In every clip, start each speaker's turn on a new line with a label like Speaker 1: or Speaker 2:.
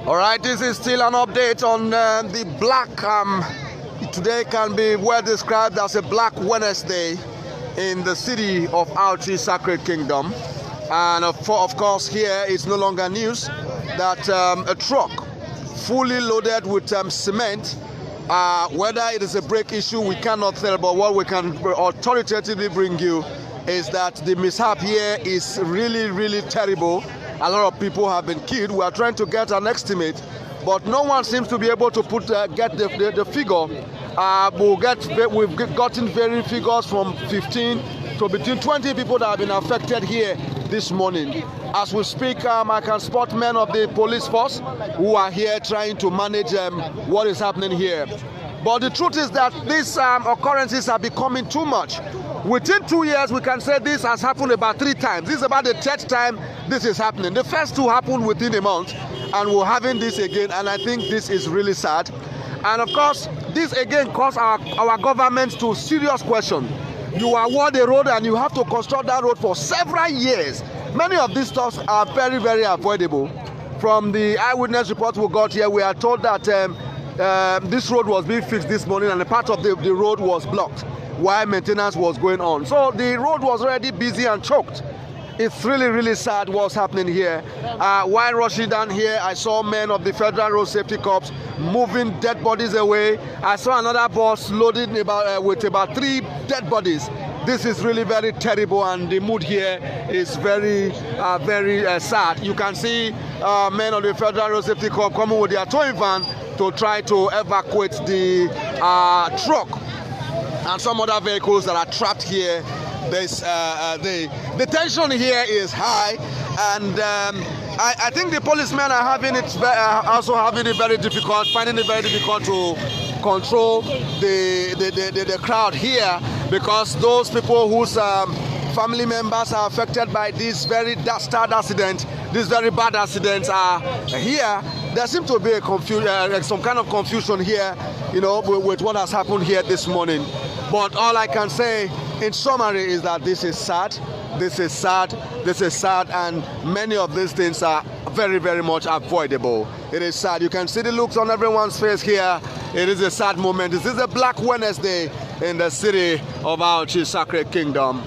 Speaker 1: All right, this is still an update on the black. Today can be well described as a Black Wednesday in the city of Auchi, Sacred Kingdom. And of course, here it's no longer news that a truck fully loaded with cement, whether it is a brake issue, we cannot tell, but what we can authoritatively bring you is that the mishap here is really, really terrible. A lot of people have been killed. We are trying to get an estimate, but no one seems to be able to get the figure. We've gotten varied figures from 15 to between 20 people that have been affected here this morning. As we speak, I can spot men of the police force who are here trying to manage what is happening here. But the truth is that these occurrences are becoming too much. Within 2 years, we can say this has happened about 3 times. This is about the 3rd time this is happening. The first 2 happened within a month, and we're having this again, and I think this is really sad. And of course, this again calls our government to serious question. You award a road and you have to construct that road for several years. Many of these stuff are very, very avoidable. From the eyewitness report we got here, we are told that this road was being fixed this morning and a part of the road was blocked while maintenance was going on. So the road was already busy and choked. It's really, really sad what's happening here. While rushing down here, I saw men of the Federal Road Safety Corps moving dead bodies away. I saw another bus loaded with about 3 dead bodies. This is really very terrible, and the mood here is very, very sad. You can see men of the Federal Road Safety Corps coming with their towing van to try to evacuate the truck and some other vehicles that are trapped here. The tension here is high, and I think the policemen are also having it very difficult, finding it very difficult to control the crowd here, because those people whose family members are affected by this very dastard accident, this very bad accidents are here. There seems to be some kind of confusion here, with what has happened here this morning. But all I can say in summary is that this is sad. This is sad. This is sad, and many of these things are very, very much avoidable. It is sad. You can see the looks on everyone's face here. It is a sad moment. This is a Black Wednesday in the city of Auchi, Sacred Kingdom.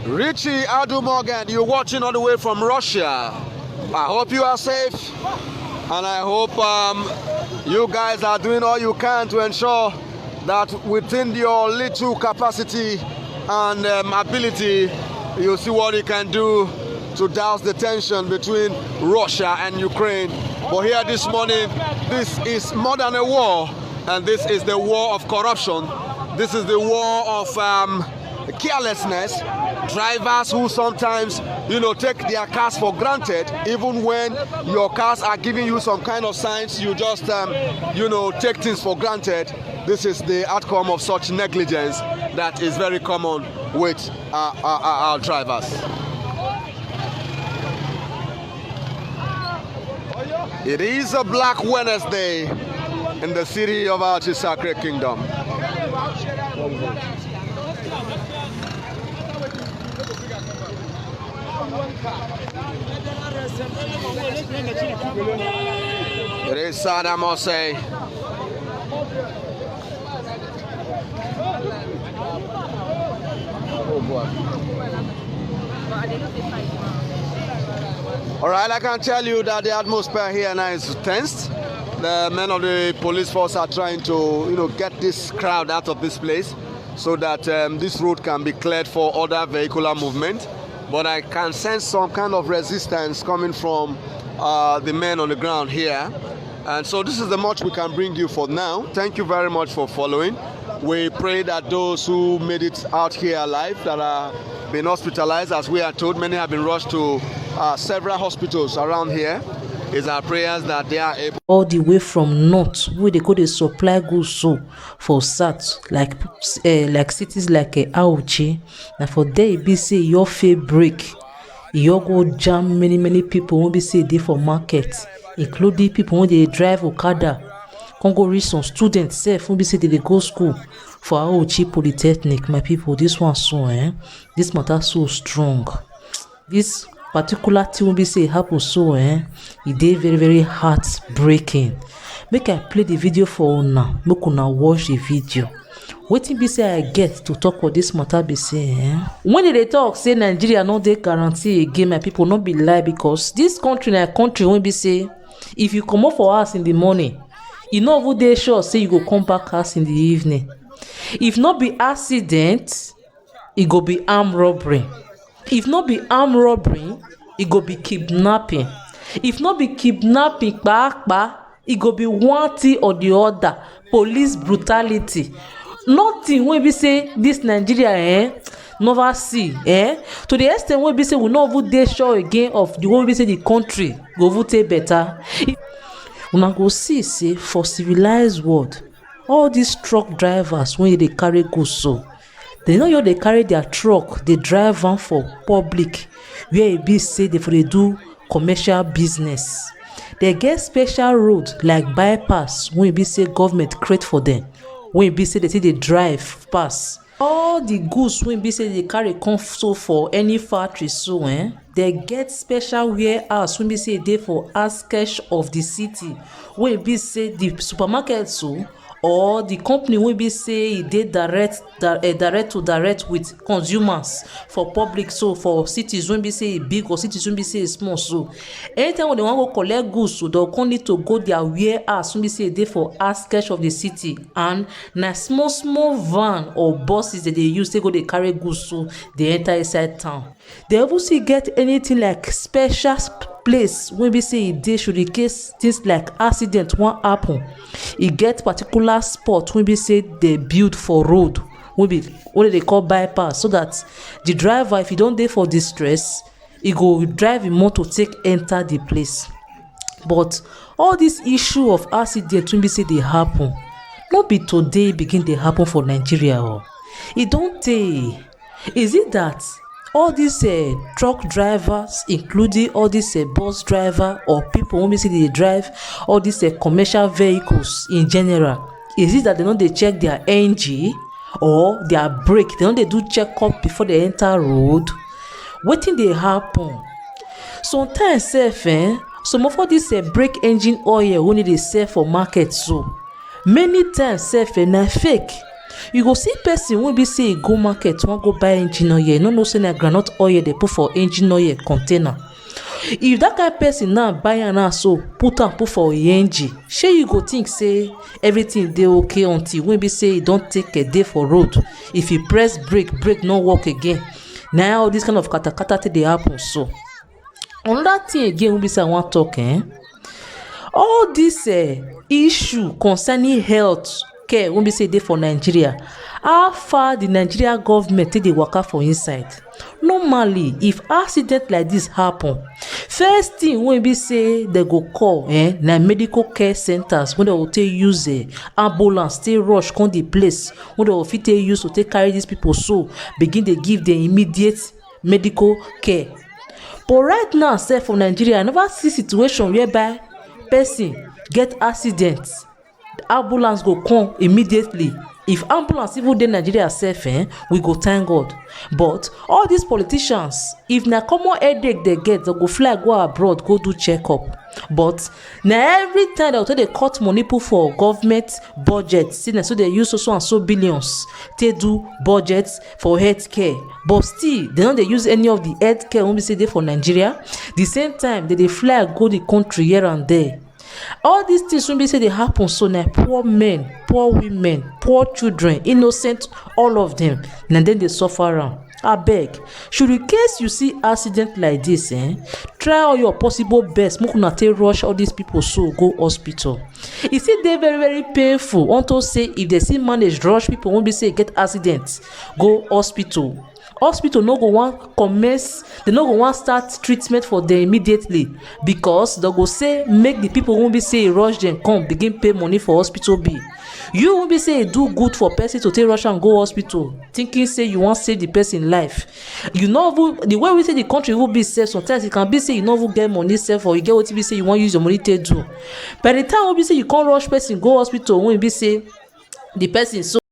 Speaker 1: Richie Adu Morgan, you're watching all the way from Russia. I hope you are safe, and I hope you guys are doing all you can to ensure that within your little capacity and ability, you see what you can do to douse the tension between Russia and Ukraine. But here this morning, this is more than a war, and this is the war of corruption. This is the war of carelessness. Drivers who sometimes, take their cars for granted, even when your cars are giving you some kind of signs, you just, take things for granted. This is the outcome of such negligence that is very common with our drivers. It is a Black Wednesday in the city of Auchi, Sacred Kingdom. It is sad, I must say. All right, I can tell you that the atmosphere here now is tense. The men of the police force are trying to, get this crowd out of this place so that this road can be cleared for other vehicular movement. But I can sense some kind of resistance coming from the men on the ground here. And so this is the much we can bring you for now. Thank you very much for following. We pray that those who made it out here alive, that are being hospitalized, as we are told, many have been rushed to several hospitals around here. It's our prayers that they are able.
Speaker 2: All the way from north, where they go to supply goods so for south, like cities like Auchi. Now for there, be say your fair break, you go jam many people won't be say they for market, including people when they drive Okada come go reach some students sef wey be say dey go school for Auchi Polytechnic. My people, this one so this matter so strong. This particular thing wey be say e happen so e dey very very heartbreaking. Make I play the video for una, make una watch the video. Wetin be say I get to talk for this matter be say when they talk say Nigeria no dey guarantee again, my people, no be lie, because this country na country wey be say if you comot for house in the morning, you no even dey sure say you go come back house in the evening. If not be accident, e go be armed robbery. If not be armed robbery, e go be kidnapping. If not be kidnapping kpakpa, e go be one thing or the other. Police brutality. Nothing wey be say this Nigeria never see to the extent wey be say we no even dey sure again of the way be say the country go even take better. Una go see say for civilized world, all these truck drivers wey dey carry goods so, they no just dey carry their truck dey drive am for public where e be say they for dey do commercial business. They get special road like bypass wey e be say government create for them, wey e be say they take dey drive pass. All the goods wey e be say they carry come so for any factory so they get special warehouse wey be say e dey for outskirts of the city, wey e be say the supermarket so or the company wey be say e dey direct to direct with consumers for public, so for cities wey be say e big or cities wey be say e small, so anytime when they wan go collect goods so they'll come need to go their warehouse wey be say e dey for outskirts of the city, and na small small van or buses that they use take go dey carry goods so dey enter inside town. They even still get anything like special place wey be say e dey should in case things like accident wan happen. E get particular spot wey be say they build for road wey they call bypass, so that the driver, if e don dey for distress, e go drive im motor take enter the place. But all this issue of accident wey be say dey happen, no be today e begin dey happen for Nigeria e don tey. Is it that all these truck drivers, including all these bus driver or people wey be say dey drive all these commercial vehicles in general, is it that they no dey check their engine or their brake? They no dey do checkup before they enter road? Wetin dey happen? Sometimes sef some of all this brake engine oil wey dey sell for market so, many times sef na fake. You go see person wey be say e go market wan go buy engine oil, no know say na groundnut oil dey put for engine oil container. If that kind person now buy am now so put for e engine, shey you go think say everything dey okay until wey be say e don take a day for road. If you press brake no work again, na all this kind of katakata take dey happen so. Another thing again wey be say I wan talk all this issue concerning health care wey be say dey for Nigeria, how far the Nigeria government take dey waka for inside? Normally if accident like this happen, first thing wey be say they go call na medical care centers wey they go take use ambulance take rush come the place wey they go fit take use to take carry these people so begin dey give them immediate medical care. But right now sef for Nigeria, I never see situation whereby person get accident, ambulance go come immediately. If ambulance even dey Nigeria sef we go thank God. But all these politicians, if na common headache they get, they go fly go abroad go do checkup. But na every time they dey cut money put for government budget, see na so they use so and so billions take do budget for health care, but still they no dey use any of the health care wey be say dey for Nigeria. The same time they dey fly go the country here and there. All these things wey be say dey happen so na poor men, poor women, poor children, innocent, all of them na dem dey suffer am. Abeg, should in case you see accident like this try all your possible best make una take rush all these people so go hospital. E still dey very very painful unto say if they still manage rush people wey be say get accident go hospital, hospital no go wan commence, dem no go wan start treatment for dem immediately, because dem go say make the people wey be say e rush dem come begin pay money for hospital bill. You wey be say e do good for person to take rush am go hospital thinking say you wan save the person life, you no even, the way we say the country will be safe, sometimes e can be say you no even get money sef, or you get wetin be say you wan use your money take do. By the time wey be say you come rush person go hospital, wey be say the person so